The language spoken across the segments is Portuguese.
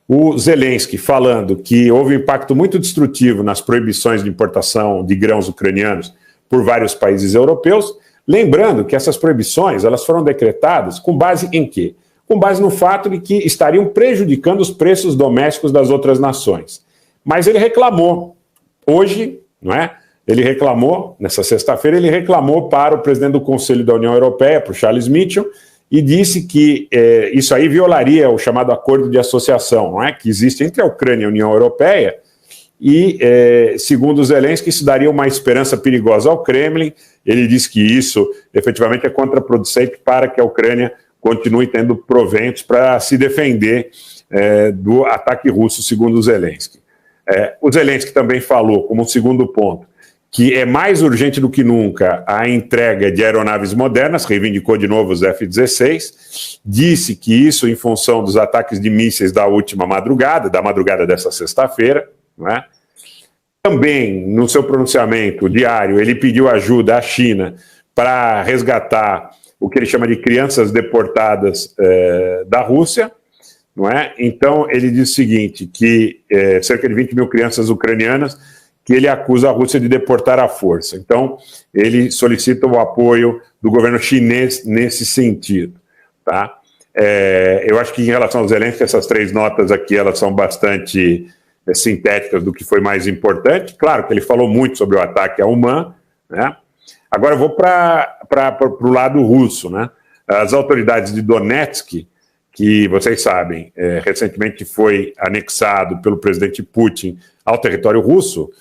O Zelensky falando que houve um impacto muito destrutivo nas proibições de importação de grãos ucranianos por vários países europeus, lembrando que essas proibições elas foram decretadas com base em quê? Com base no fato de que estariam prejudicando os preços domésticos das outras nações. Mas ele reclamou hoje, não é? Ele reclamou, nessa sexta-feira, ele reclamou para o presidente do Conselho da União Europeia, para o Charles Michel, e disse que isso aí violaria o chamado acordo de associação, não é? Que existe entre a Ucrânia e a União Europeia, e, segundo o Zelensky, isso daria uma esperança perigosa ao Kremlin. Ele disse que isso, efetivamente, é contraproducente para que a Ucrânia continue tendo proventos para se defender do ataque russo, segundo o Zelensky. O Zelensky também falou, como segundo ponto, que é mais urgente do que nunca a entrega de aeronaves modernas, reivindicou de novo os F-16, disse que isso em função dos ataques de mísseis da última madrugada, da madrugada dessa sexta-feira, não é? Também, no seu pronunciamento diário, ele pediu ajuda à China para resgatar o que ele chama de crianças deportadas da Rússia, não é? Então, ele diz o seguinte, que cerca de 20 mil crianças ucranianas que ele acusa a Rússia de deportar à força. Então, ele solicita o apoio do governo chinês nesse sentido. Tá? Eu acho que em relação ao Zelensky, essas três notas aqui, elas são bastante sintéticas do que foi mais importante. Claro que ele falou muito sobre o ataque a Uman, né? Agora eu vou para o lado russo, né? As autoridades de Donetsk, que vocês sabem, recentemente foi anexado pelo presidente Putin ao território russo,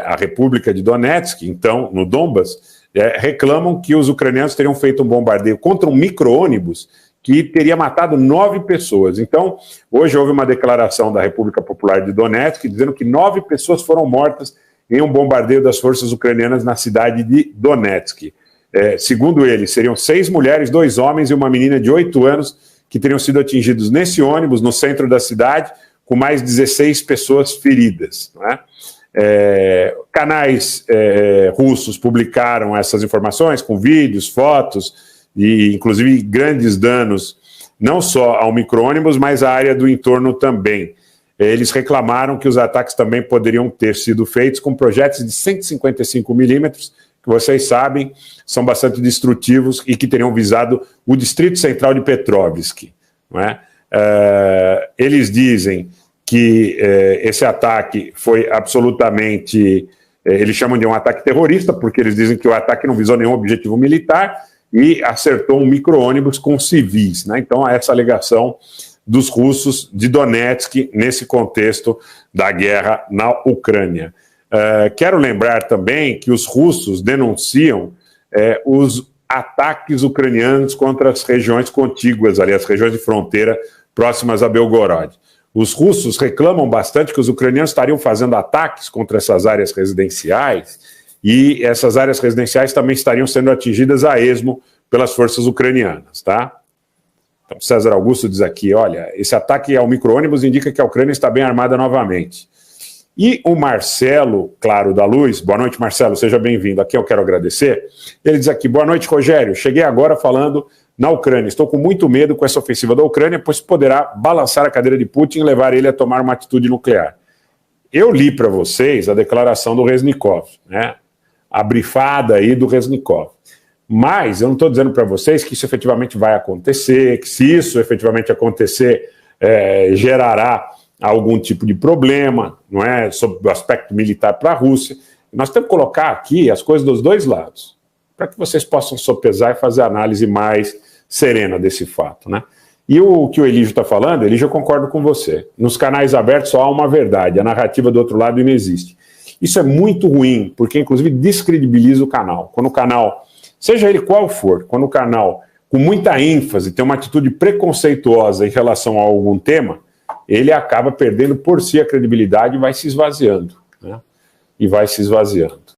a República de Donetsk, então, no Donbas, reclamam que os ucranianos teriam feito um bombardeio contra um micro-ônibus que teria matado 9 pessoas. Então, hoje houve uma declaração da República Popular de Donetsk dizendo que 9 pessoas foram mortas em um bombardeio das forças ucranianas na cidade de Donetsk. Segundo eles, seriam 6 mulheres, 2 homens e uma menina de 8 anos que teriam sido atingidos nesse ônibus, no centro da cidade, com mais 16 pessoas feridas, não é? Canais russos publicaram essas informações com vídeos, fotos e inclusive grandes danos não só ao micro-ônibus, mas à área do entorno também. Eles reclamaram que os ataques também poderiam ter sido feitos com projéteis de 155 milímetros, que vocês sabem são bastante destrutivos e que teriam visado o distrito central de Petrovsk, não é? Eles dizem que esse ataque foi absolutamente, eles chamam de um ataque terrorista, porque eles dizem que o ataque não visou nenhum objetivo militar e acertou um micro-ônibus com civis, né? Então, essa alegação dos russos de Donetsk nesse contexto da guerra na Ucrânia. Quero lembrar também que os russos denunciam os ataques ucranianos contra as regiões contíguas, ali, as regiões de fronteira próximas a Belgorod. Os russos reclamam bastante que os ucranianos estariam fazendo ataques contra essas áreas residenciais e essas áreas residenciais também estariam sendo atingidas a esmo pelas forças ucranianas, tá? Então, César Augusto diz aqui, olha, esse ataque ao micro-ônibus indica que a Ucrânia está bem armada novamente. E o Marcelo, claro, da Luz, boa noite, Marcelo, seja bem-vindo, aqui eu quero agradecer. Ele diz aqui, boa noite, Rogério, cheguei agora falando na Ucrânia, estou com muito medo com essa ofensiva da Ucrânia, pois poderá balançar a cadeira de Putin e levar ele a tomar uma atitude nuclear. Eu li para vocês a declaração do Reznikov, né? A brifada aí do Reznikov. Mas eu não estou dizendo para vocês que isso efetivamente vai acontecer, que se isso efetivamente acontecer, gerará algum tipo de problema, não é, sobre o aspecto militar para a Rússia. Nós temos que colocar aqui as coisas dos dois lados, para que vocês possam sopesar e fazer a análise mais serena desse fato, né? E o que o Elígio está falando, Elígio, eu concordo com você. Nos canais abertos só há uma verdade, a narrativa do outro lado não existe. Isso é muito ruim, porque inclusive descredibiliza o canal. Quando o canal, seja ele qual for, quando o canal, com muita ênfase, tem uma atitude preconceituosa em relação a algum tema, ele acaba perdendo por si a credibilidade e vai se esvaziando, né? E vai se esvaziando.